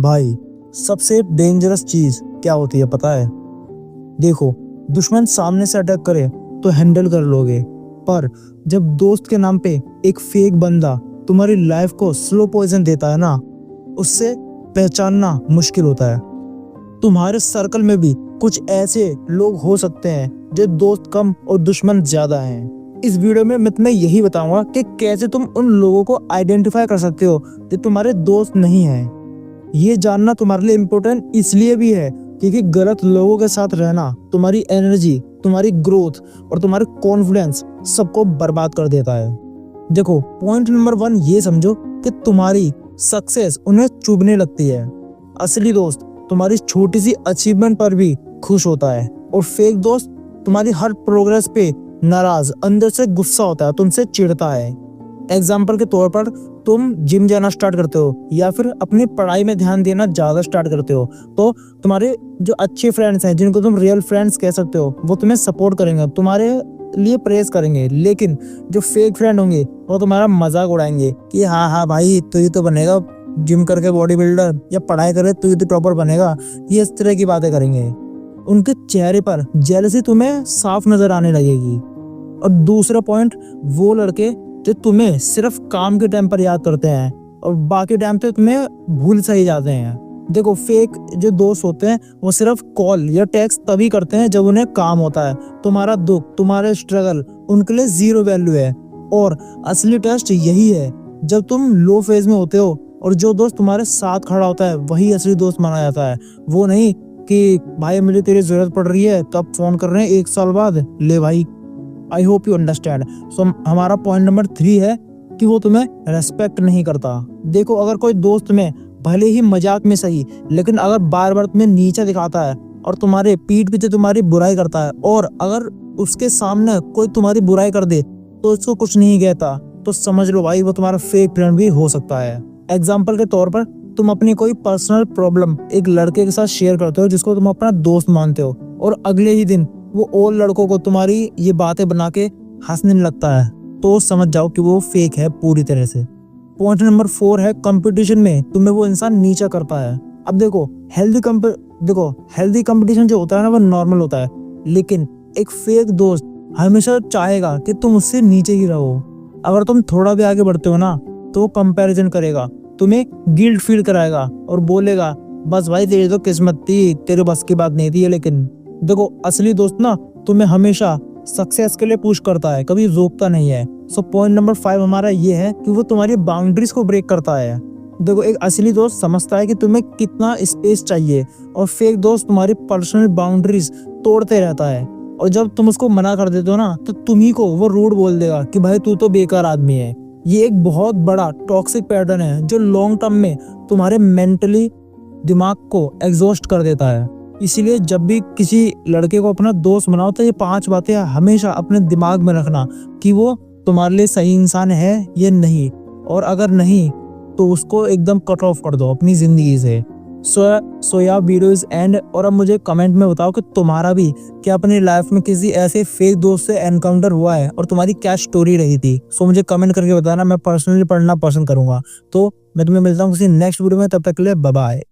भाई, सबसे डेंजरस चीज क्या होती है पता है? देखो, दुश्मन सामने से अटैक करे तो हैंडल कर लोगे, पर जब दोस्त के नाम पे एक फेक बंदा तुम्हारी लाइफ को स्लो पॉइजन देता है ना, उससे पहचानना मुश्किल होता है। तुम्हारे सर्कल में भी कुछ ऐसे लोग हो सकते हैं जो दोस्त कम और दुश्मन ज्यादा हैं। इस वीडियो में मैं तुम्हें यही बताऊंगा कि कैसे तुम उन लोगों को आइडेंटिफाई कर सकते हो जो तुम्हारे दोस्त नहीं हैं। ये जानना तुम्हारे लिए इम्पोर्टेंट इसलिए भी है क्योंकि गलत लोगों के साथ रहना तुम्हारी एनर्जी, तुम्हारी ग्रोथ और तुम्हारे कॉन्फिडेंस सबको बर्बाद कर देता है। देखो, पॉइंट नंबर 1 ये समझो कि तुम्हारी सक्सेस उन्हें चुभने लगती है। असली दोस्त तुम्हारी छोटी सी अचीवमेंट पर भी खुश होता है और फेक दोस्त तुम्हारी हर प्रोग्रेस पे नाराज, अंदर से गुस्सा होता है, तुमसे चिढ़ता है। एग्जाम्पल के तौर पर तुम जिम जाना स्टार्ट करते हो या फिर अपनी पढ़ाई में ध्यान देना ज्यादा स्टार्ट करते हो, तो तुम्हारे जो अच्छे फ्रेंड्स हैं, जिनको तुम रियल फ्रेंड्स कह सकते हो, वो तुम्हें सपोर्ट करेंगे, तुम्हारे लिए प्रेस करेंगे। लेकिन जो फेक फ्रेंड होंगे वो तुम्हारा मजाक उड़ाएंगे कि हाँ हाँ भाई, तू ही तो बनेगा जिम करके बॉडी बिल्डर, या पढ़ाई करे तू ही तो टॉपर बनेगा। ये इस तरह की बातें करेंगे। उनके चेहरे पर जेलसी तुम्हें साफ नजर आने लगेगी। और दूसरा पॉइंट, वो लड़के जो तुम्हें सिर्फ काम के टाइम पर याद करते हैं और बाकी टाइम पे तुम्हें भूल सही जाते हैं। देखो, फेक जो दोस्त होते हैं वो सिर्फ कॉल या टेक्स्ट तभी करते हैं जब उन्हें काम होता है। तुम्हारा दुख, तुम्हारे स्ट्रगल उनके लिए जीरो वैल्यू है। और असली टेस्ट यही है जब तुम लो फेज में होते हो और जो दोस्त तुम्हारे साथ खड़ा होता है वही असली दोस्त माना जाता है। वो नहीं कि भाई मुझे तेरी जरूरत पड़ रही है तब फोन कर रहे हैं 1 साल बाद, ले भाई। I hope you understand. So हमारा पॉइंट नंबर 3 है कि वो तुम्हें रेस्पेक्ट नहीं करता। देखो, अगर कोई दोस्त तुम्हें भले ही मजाक में सही, लेकिन अगर बार बार तुम्हें नीचा दिखाता है और तुम्हारे पीठ पीछे तुम्हारी बुराई करता है, और अगर उसके सामने कोई तुम्हारी बुराई कर दे तो उसको कुछ नहीं कहता, तो समझ लो भाई वो तुम्हारा फेक फ्रेंड भी हो सकता है। एग्जाम्पल के तौर पर, तुम अपनी कोई पर्सनल प्रॉब्लम एक लड़के के साथ शेयर करते हो जिसको तुम अपना दोस्त मानते हो, और अगले ही दिन वो और लड़कों को तुम्हारी ये बातें बना के हंसने लगता है, तो समझ जाओ कि वो फेक है पूरी तरह से। पॉइंट नंबर 4 है, कंपटीशन में तुम्हें वो इंसान नीचा करता है। अब देखो, हेल्दी कंपटीशन जो होता है ना वो नॉर्मल होता है, लेकिन एक फेक दोस्त हमेशा चाहेगा कि तुम उससे नीचे ही रहो। अगर तुम थोड़ा भी आगे बढ़ते हो ना तो वो कंपैरिजन करेगा, तुम्हें गिल्ट फील कराएगा और बोलेगा बस भाई तेरी तो किस्मत थी, तेरे बस की बात नहीं थी। लेकिन देखो, असली दोस्त ना तुम्हें हमेशा सक्सेस के लिए पुश करता है, कभी रोकता नहीं है। सो पॉइंट नंबर 5 हमारा ये है कि वो तुम्हारी बाउंड्रीज को ब्रेक करता है। देखो, एक असली दोस्त समझता है कि तुम्हें कितना स्पेस चाहिए, और फेक दोस्त तुम्हारी पर्सनल बाउंड्रीज तोड़ते रहता है। और जब तुम उसको मना कर देते हो ना तो तुम्ही को वो रूड बोल देगा कि भाई तू तो बेकार आदमी है। ये एक बहुत बड़ा टॉक्सिक पैटर्न है जो लॉन्ग टर्म में तुम्हारे मेंटली दिमाग को एग्जॉस्ट कर देता है। इसीलिए जब भी किसी लड़के को अपना दोस्त बनाओ तो ये 5 बातें हमेशा अपने दिमाग में रखना कि वो तुम्हारे लिए सही इंसान है या नहीं, और अगर नहीं तो उसको एकदम कट ऑफ कर दो अपनी जिंदगी से। सो या वीडियो इज एंड। और अब मुझे कमेंट में बताओ कि तुम्हारा भी क्या अपनी लाइफ में किसी ऐसे फेक दोस्त से एनकाउंटर हुआ है और तुम्हारी क्या स्टोरी रही थी। सो मुझे कमेंट करके बताना, मैं पर्सनली पढ़ना पसंद करूंगा। तो मैं तुम्हें मिलता हूँ किसी नेक्स्ट वीडियो में, तब तक के लिए बाय बाय।